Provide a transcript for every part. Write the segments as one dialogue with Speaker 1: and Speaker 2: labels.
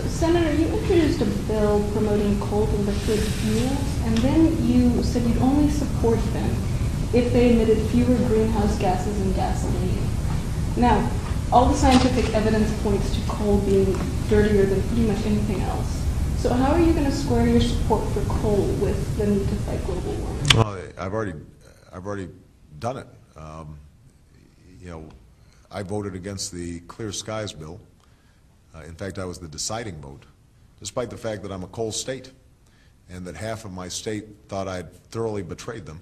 Speaker 1: So, Senator, you introduced a bill promoting coal to liquid fuels, and then you said you'd only support them if they emitted fewer greenhouse gases than gasoline. Now, all the scientific evidence points to coal being dirtier than pretty much anything else. So how are you going to square your support for coal with the need to fight global warming?
Speaker 2: Well, I've already done it. I voted against the Clear Skies bill. In fact, I was the deciding vote, despite the fact that I'm a coal state, and that half of my state thought I'd thoroughly betrayed them,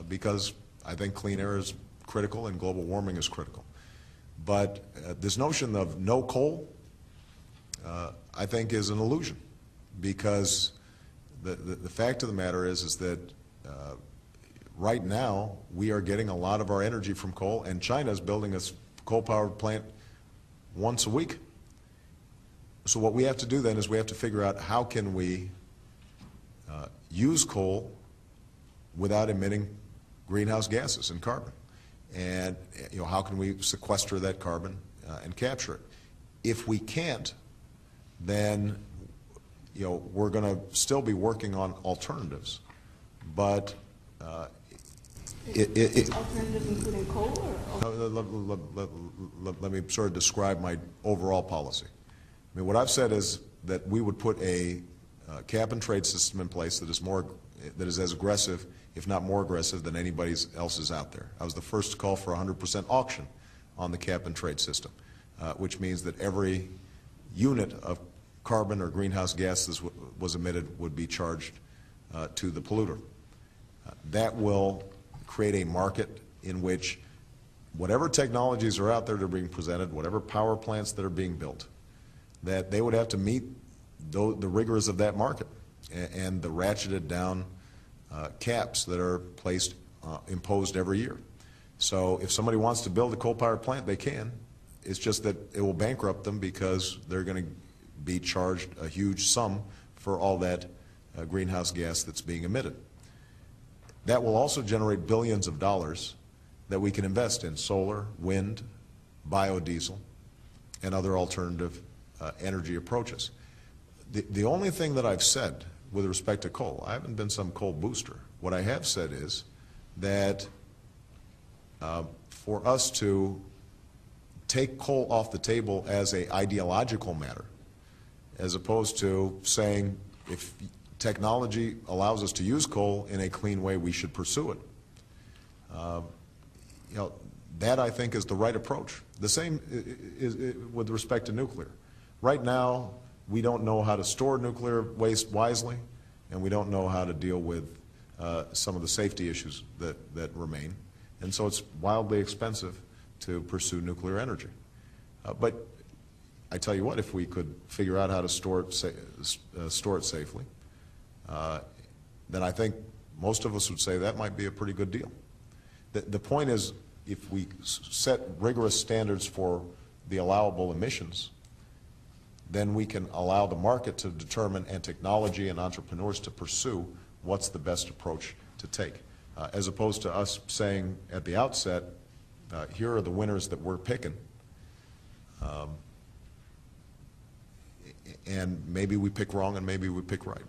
Speaker 2: because I think clean air is critical and global warming is critical. But this notion of no coal, I think, is an illusion, because the fact of the matter is that right now we are getting a lot of our energy from coal, and China is building a coal-powered plant once a week. So what we have to do then is we have to figure out how can we use coal without emitting greenhouse gases and carbon. And how can we sequester that carbon and capture it? If we can't, then we're going to still be working on alternatives. But
Speaker 1: alternatives including coal?
Speaker 2: Let me sort of describe my overall policy. I mean, what I've said is that we would put a cap and trade system in place that is as aggressive, if not more aggressive, than anybody else's out there. I was the first to call for 100% auction on the cap and trade system, which means that every unit of carbon or greenhouse gases was emitted would be charged to the polluter. That will create a market in which whatever technologies are out there that are being presented, whatever power plants that are being built, that they would have to meet the rigors of that market and the ratcheted down caps that are imposed every year. So if somebody wants to build a coal-powered plant, they can. It's just that it will bankrupt them because they're going to be charged a huge sum for all that greenhouse gas that's being emitted. That will also generate billions of dollars that we can invest in solar, wind, biodiesel, and other alternative energy approaches. The only thing that I've said with respect to coal, I haven't been some coal booster. What I have said is that for us to take coal off the table as an ideological matter, as opposed to saying if technology allows us to use coal in a clean way, we should pursue it. That I think is the right approach. The same is with respect to nuclear. Right now, we don't know how to store nuclear waste wisely, and we don't know how to deal with some of the safety issues that remain. And so it's wildly expensive to pursue nuclear energy. But I tell you what, if we could figure out how to store it safely, then I think most of us would say that might be a pretty good deal. The point is, if we set rigorous standards for the allowable emissions, then we can allow the market to determine, and technology and entrepreneurs to pursue what's the best approach to take, as opposed to us saying at the outset, here are the winners that we're picking, and maybe we pick wrong and maybe we pick right.